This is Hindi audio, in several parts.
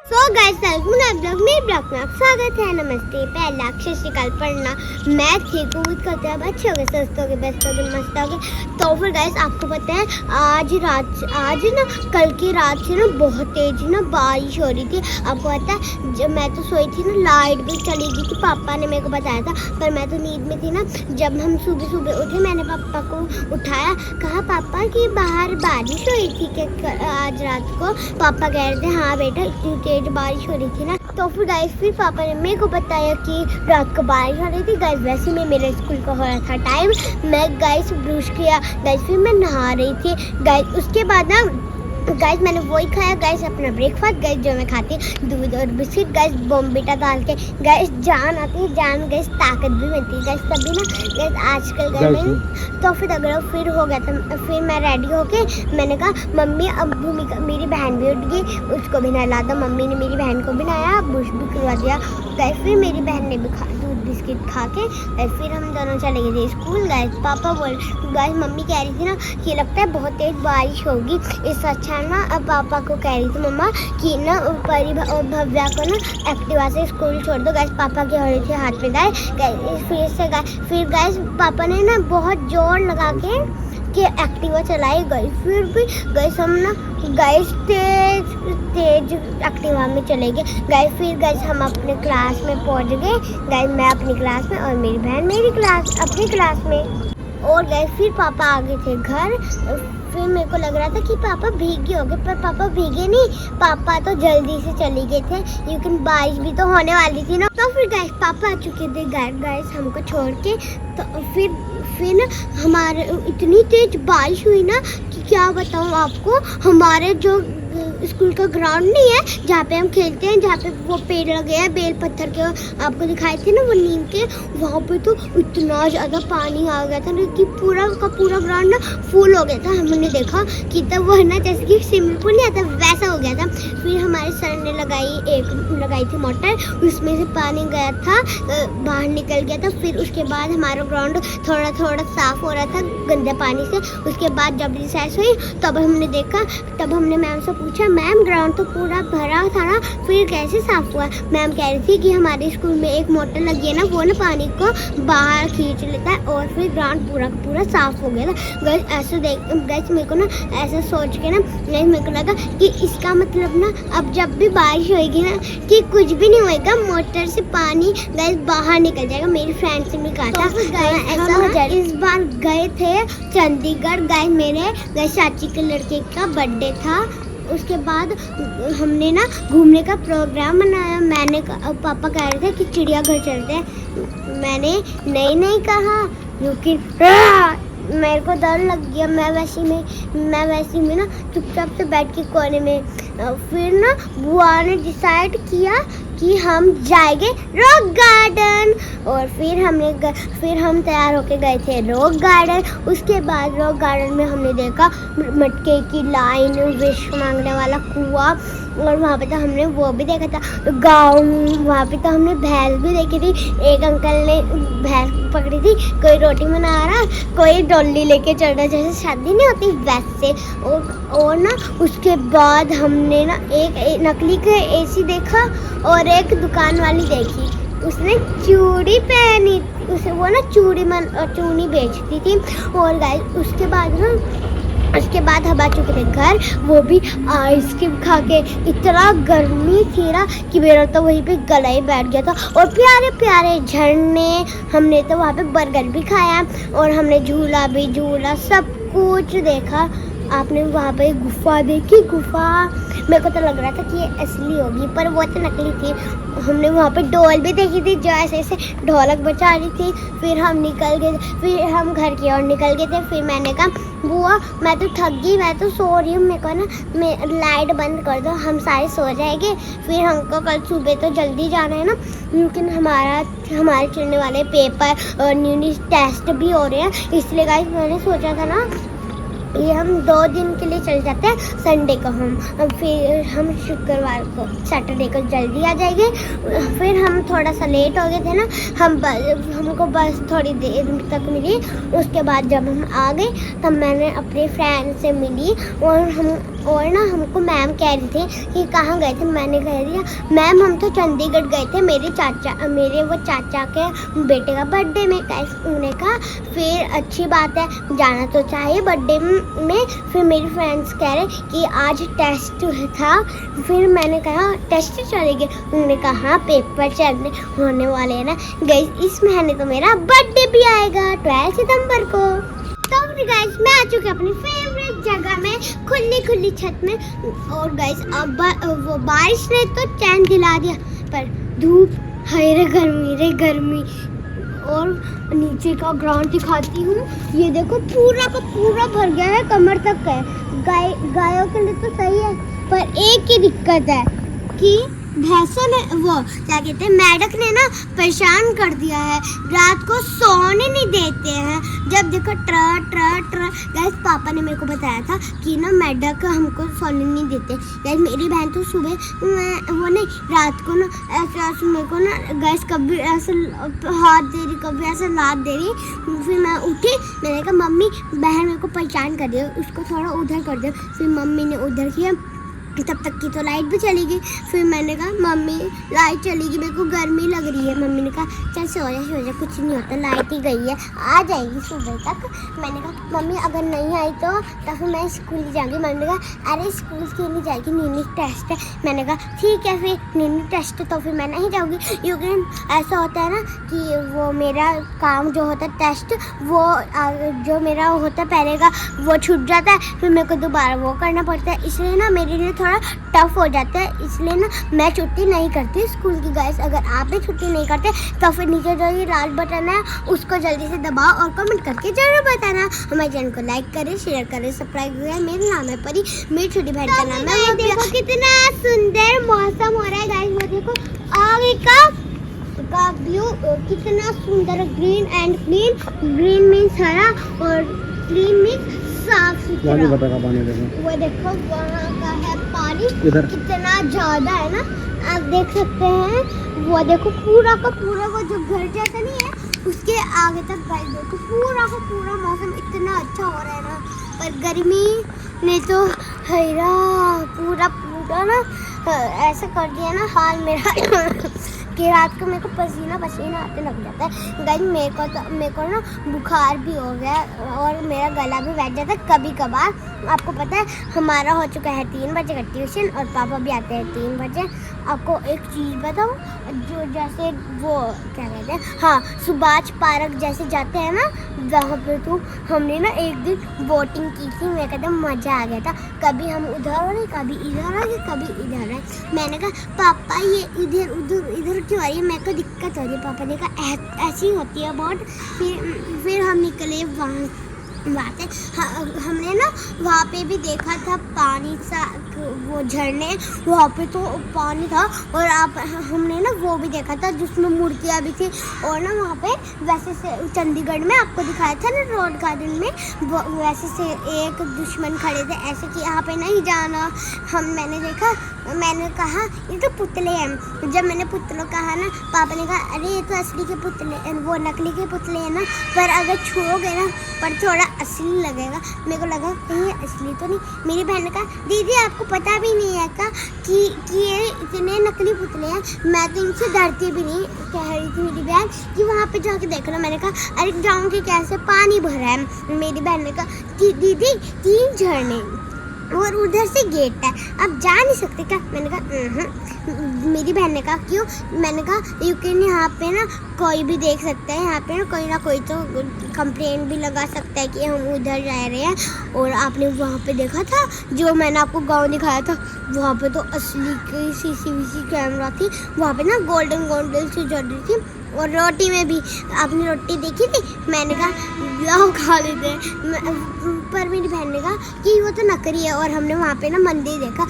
सो गाइस ब्लॉग में स्वागत है। नमस्ते, पहला सत श्री अकाल, प्रणाम। मैं ठीक हूँ, करते हैं अच्छे हो गए, स्वस्थ हो गए, बेस्ट हो गए, मस्त हो गए। तो फिर गाइस आपको पता है आज ना कल की रात से ना बहुत तेज ना बारिश हो रही थी। आपको पता है जब मैं तो सोई थी ना लाइट भी चली गई थी। पापा ने मेरे को बताया था पर मैं तो नींद में थी ना। जब हम सुबह सुबह उठे मैंने पापा को उठाया, कहा पापा कि बाहर बारिश हुई थी क्या आज रात को। पापा कह रहे थे हाँ बेटा इतनी तेज बारिश हो रही थी ना। तो फिर गाइस फिर पापा ने मेरे को बताया कि रात को बारिश हो रही थी। गाइस वैसे में मेरे स्कूल का हो रहा था टाइम, मैं गाइस ब्रश किया, गाइस फिर मैं नहा रही थी। गाइस उसके बाद ना गाइस मैंने वही खाया गाइस अपना ब्रेकफास्ट गाइस जो मैं खाती दूध और बिस्किट गाइस बॉम्बिटा डाल के। गाइस जान आती है, जान गाइस ताकत भी मिलती है गाइस तभी ना गाइस आजकल गाइस। तो फिर अगर फिर हो गया था, फिर मैं रेडी होके मैंने कहा मम्मी अब भूमिका मेरी बहन भी उठ गई, उसको भी नहला दो। मम्मी ने मेरी बहन को भी नहाया, ब्रश भी करवा दिया गाइस। फिर मेरी बहन ने भी दूध बिस्किट खा के फिर हम दोनों चले गए थे स्कूल। गाइस पापा बोल गाइस मम्मी कह रही थी ना कि लगता है बहुत तेज बारिश होगी, इस अच्छा ना। अब पापा को कह रही थी मम्मा कि ना परी और भव्या को ना एक्टिवा से स्कूल छोड़ दो। गाइस पापा की हो रही थी हाथ में गाइस फिर गाइस पापा ने ना बहुत जोर लगा के एक्टिवा चलाई। गई फिर भी गाइस हम ना गाइस तेज एक्टिवा में चले गए गाइस। फिर गाइस हम अपने क्लास में पहुंच गए गाइस, मैं अपनी क्लास में और मेरी बहन मेरी क्लास अपनी क्लास में। और गाइस फिर पापा आ गए थे घर। फिर मेरे को लग रहा था कि पापा भीगे हो गए, पर पापा भीगे नहीं, पापा तो जल्दी से चले गए थे लेकिन बारिश भी तो होने वाली थी ना। तो फिर गाइस पापा आ चुके थे गाइस हमको छोड़ के। तो फिर ना हमारे इतनी तेज बारिश हुई ना कि क्या बताऊँ आपको। हमारे जो स्कूल का ग्राउंड नहीं है जहाँ पे हम खेलते हैं, जहाँ पे वो पेड़ लगे हैं बेल पत्थर के आपको दिखाए थे ना वो नीम के, वहाँ पे तो इतना ज़्यादा पानी आ गया था ना कि पूरा का पूरा ग्राउंड ना फुल हो गया था। हमने देखा कि तब वो है ना जैसे कि स्विमिंग पूल नहीं आता वैसा हो गया था। फिर हमारे सर ने लगाई थी मोटर, उसमें से पानी गया था बाहर निकल गया था। फिर उसके बाद हमारा ग्राउंड थोड़ा थोड़ा साफ हो रहा था गंदे पानी से। उसके बाद जब रिसेस हुई तब हमने देखा, तब हमने मैम से पूछा मैम ग्राउंड तो पूरा भरा था ना फिर कैसे साफ हुआ। मैम कह रही थी कि हमारे स्कूल में एक मोटर लगी है ना वो ना पानी को बाहर खींच लेता है और फिर ग्राउंड पूरा साफ हो गया था। गाइस ऐसा गाइस मेरे को ना ऐसा सोच के ना गाइस मेरे को लगा कि इसका मतलब ना अब जब भी बारिश होएगी ना कि कुछ भी नहीं होएगा, मोटर से पानी गाइस बाहर निकल जाएगा। मेरी फ्रेंड से भी कहा था ऐसा। इस बार गए थे चंडीगढ़ गाइस, मेरे गाइस चाची के लड़के का बर्थडे था। उसके बाद हमने ना घूमने का प्रोग्राम बनाया। मैंने पापा कह रहे थे कि चिड़ियाघर चलते हैं, मैंने नहीं कहा क्योंकि मेरे को डर लग गया। मैं वैसी में ना चुपचाप से बैठ के कोने में। फिर ना बुआ ने डिसाइड किया कि हम जाएंगे रॉक गार्डन और फिर हम तैयार होके गए थे रॉक गार्डन। उसके बाद रॉक गार्डन में हमने देखा मटके की लाइन, विश मांगने वाला कुआं, और वहाँ पे तो हमने वो भी देखा था गाँव। वहाँ पे तो हमने भैंस भी देखी थी, एक अंकल ने भैंस पकड़ी थी, कोई रोटी बना रहा, कोई डोली लेके चल रहा, जैसे शादी नहीं होती वैसे। और ना उसके बाद हमने ना एक नकली का एसी देखा और एक दुकान वाली देखी, उसने चूड़ी पहनी, उसे वो ना चूड़ी बेचती थी। और गाइस उसके बाद हम आ चुके थे घर, वो भी आइसक्रीम खा के। इतना गर्मी थी ना कि मेरा तो वहीं पे गला ही बैठ गया था। और प्यारे प्यारे झरने, हमने तो वहाँ पे बर्गर भी खाया और हमने झूला भी झूला, सब कुछ देखा। आपने वहाँ पे गुफा देखी, गुफा मेरे को तो लग रहा था कि ये असली होगी पर वो तो नकली थी। हमने वहाँ पे डॉल भी देखी थी जो ऐसे ढोलक बजा रही थी। फिर हम निकल गए, फिर हम घर की ओर निकल गए थे। फिर मैंने कहा बुआ मैं तो थक गई, मैं तो सो रही हूँ, मेरे को ना लाइट बंद कर दो, हम सारे सो जाएंगे। फिर हमको कल सुबह तो जल्दी जाना है ना, लेकिन हमारे चलने वाले पेपर और न्यू टेस्ट भी हो रहे हैं, इसलिए गाइस मैंने सोचा था ना ये हम 2 दिन के लिए चल जाते हैं। संडे को फिर हम शुक्रवार को सैटरडे को जल्दी आ जाएंगे। फिर हम थोड़ा सा लेट हो गए थे ना, हमको बस थोड़ी देर तक मिली। उसके बाद जब हम आ गए तब मैंने अपने फ्रेंड से मिली और और ना हमको मैम कह रही थी कि कहाँ गए थे। मैंने कह दिया मैम हम तो चंडीगढ़ गए थे, मेरे वो चाचा के बेटे का बर्थडे में। उन्होंने कहा फिर अच्छी बात है, जाना तो चाहिए बर्थडे में। फिर मेरी फ्रेंड्स कह रहे कि आज टेस्ट था। फिर मैंने कहा टेस्ट चलेंगे, उन्होंने कहा हाँ पेपर चलने होने वाले हैं ना। गाइस इस महीने तो मेरा बर्थडे भी आएगा 12 सितंबर को। तो गाइस मैं आ चुकी हूँ अपनी फेवरेट जगह में, खुली छत में। और गाइस अब वो बारिश ने तो चैन दिला दिया, पर धूप हाय रे गर्मी। और नीचे का ग्राउंड दिखाती हूँ, ये देखो पूरा का पूरा भर गया है, कमर तक है। गायों के लिए तो सही है, पर एक ही दिक्कत है कि भैंसों ने वो क्या कहते हैं मेढक ने ना परेशान कर दिया है, रात को सोने नहीं देते हैं। जब देखो ट्र गाइस पापा ने मेरे को बताया था कि ना मेढक हमको सोने नहीं देते। गाइस मेरी बहन तो सुबह वो नहीं रात को ना ऐसे मेरे को ना गाइस कभी ऐसे हाथ दे रही, कभी ऐसे लात दे रही। फिर मैं उठी, मैंने कहा मम्मी बहन मेरे को परेशान कर दिया, उसको थोड़ा उधर कर दो। फिर मम्मी ने उधर किया, तब तक की तो लाइट भी चली गई। फिर मैंने कहा मम्मी लाइट चली गई, मेरे को गर्मी लग रही है। मम्मी ने कहा चल सो जा, कुछ नहीं होता, लाइट ही गई है, आ जाएगी सुबह तक। मैंने कहा मम्मी अगर नहीं आई तो फिर मैं स्कूल जाऊँगी। मम्मी ने कहा अरे स्कूल क्यों नहीं जाएगी, नीनी टेस्ट है। मैंने कहा ठीक है फिर नीनी टेस्ट तो फिर मैं नहीं जाऊँगी, क्योंकि ऐसा होता है ना कि वो मेरा काम जो होता है टेस्ट, वो जो मेरा होता है पहले का वो छूट जाता है, फिर मेरे को दोबारा वो करना पड़ता है। इसलिए ना मेरे लिए थोड़ा टफ हो जाता है, इसलिए ना मैं छुट्टी नहीं करती स्कूल की। गाइस अगर आप भी छुट्टी नहीं करते तो फिर नीचे जो ये लाल बटन है उसको जल्दी से दबाओ और कमेंट करके जरूर बताना। हमारे चैनल को लाइक करें, शेयर करें, सब्सक्राइब करें। मेरा नाम है परी, मेरी छोटी बहन का नाम है। वो देखो कितना सुंदर मौसम हो रहा है गाइस, वो देखो आगे का व्यू कितना सुंदर, ग्रीन एंड ग्रीन मीन्स हरा और क्लीन मीन्स साफ सुथरा। वो देखो वहाँ का है पानी कितना ज्यादा है ना, आप देख सकते हैं। वो देखो पूरा का पूरा वो जो घर जैसा नहीं है उसके आगे तक गाइस देखो पूरा का पूरा मौसम इतना अच्छा हो रहा है ना। पर गर्मी ने तो हैरा पूरा ना ऐसा कर दिया ना हाल मेरा कि रात को मेरे को पसीना आते लग जाता है। गाइस मेरे को ना बुखार भी हो गया और मेरा गला भी बैठ जाता है कभी कभार। आपको पता है हमारा हो चुका है 3 बजे का ट्यूशन और पापा भी आते हैं 3 बजे। आपको एक चीज़ बताऊँ, जो जैसे वो क्या कहते हैं, हाँ सुभाष पार्क जैसे जाते हैं ना, वहाँ पे तो हमने ना एक दिन बोटिंग की थी। मेरे कहते मज़ा आ गया था, कभी हम उधर हो रहे, कभी इधर आ गए, कभी इधर है। मैंने कहा पापा ये इधर क्यों आ रही है, मेरे को दिक्कत हो रही है। पापा ने कहा ऐसी होती है बहुत। फिर हम निकले वहाँ से। हमने ना वहाँ पे भी देखा था पानी सा, वो झरने, वहाँ पे तो पानी था। और हमने ना वो भी देखा था जिसमें मूर्तियाँ भी थी। और ना वहाँ पे वैसे से चंडीगढ़ में आपको दिखाया था ना रोड गार्डन में, वैसे से एक दुश्मन खड़े थे ऐसे कि यहाँ पे नहीं जाना। मैंने कहा ये तो पुतले हैं। जब मैंने पुतलों कहा ना, पापा ने कहा अरे ये तो असली के पुतले, वो नकली के पुतले हैं ना, पर अगर छुओगे ना पर थोड़ा असली लगेगा। मेरे को लगा कहीं असली तो नहीं। मेरी बहन ने कहा दीदी आपको पता भी नहीं है का कि ये इतने नकली पुतले हैं, मैं तो इनसे डरती भी नहीं। कह रही थी मेरी बहन कि वहाँ पे जाके देख लो। मैंने कहा अरे जाऊँ कि कैसे पानी भरा है। मेरी बहन ने कहा कि दीदी 3 झरने और उधर से गेट है, आप जा नहीं सकते क्या? मैंने कहा मेरी बहन ने कहा क्यों? मैंने कहा यूक्रेन यहाँ पे ना कोई भी देख सकता है, यहाँ पे ना कोई तो कंप्लेन भी लगा सकता है कि हम उधर जा रहे हैं। और आपने वहाँ पे देखा था जो मैंने आपको गांव दिखाया था, वहाँ पे तो असली की CCTV कैमरा थी, वहाँ पे ना गोल्डन से जल रही थी। और रोटी में भी आपने रोटी देखी थी? मैंने कहा लाओ खा लेते हैं। पर मेरी बहन ने कहा कि वो तो नकली है। और हमने वहाँ पे ना मंदिर देखा,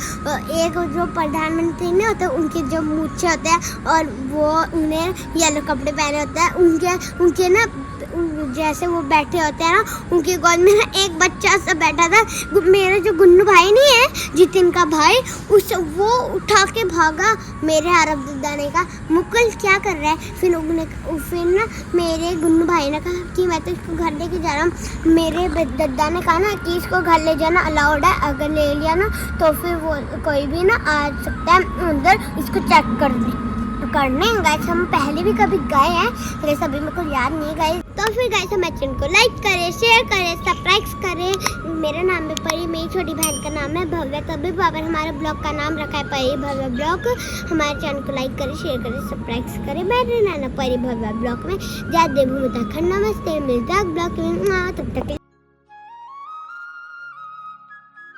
एक जो प्रधानमंत्री ने होते हैं उनके जो मूछे होते हैं और वो उन्हें येलो कपड़े पहने होते हैं, उनके ना जैसे वो बैठे होते हैं ना, उनके गोद में ना एक बच्चा सा बैठा था। मेरा जो गुन्नू भाई नहीं है, जितिन का भाई, उस वो उठा के भागा। मेरे अरब दद्दा ने कहा मुकुल क्या कर रहा है। फिर ना मेरे गुन्नू भाई ने कहा कि मैं तो इसको घर लेके जा रहा हूँ। मेरे दद्दा ने कहा ना कि इसको घर ले जाना अलाउड है, अगर ले लिया ना तो फिर वो कोई भी ना आ सकता है अंदर इसको चेक करने। गाइस हम पहले भी कभी गए हैं, लेकिन अभी मेरे को याद नहीं गाइस। तो फिर गाइस हमारे चैनल को लाइक करें, शेयर करें, सब्सक्राइब करें। मेरा नाम है परी, मेरी छोटी बहन का नाम है भव्य। तभी बाबर हमारे ब्लॉग का नाम रखा है परी भव्य ब्लॉग। हमारे चैनल को लाइक करें, शेयर करें, सब्सक्राइब करें। मेरे नाना परी भव्य ब्लॉग में जय देव उत्तराखंड। नमस्ते, मिलता ब्लॉग में। तब तक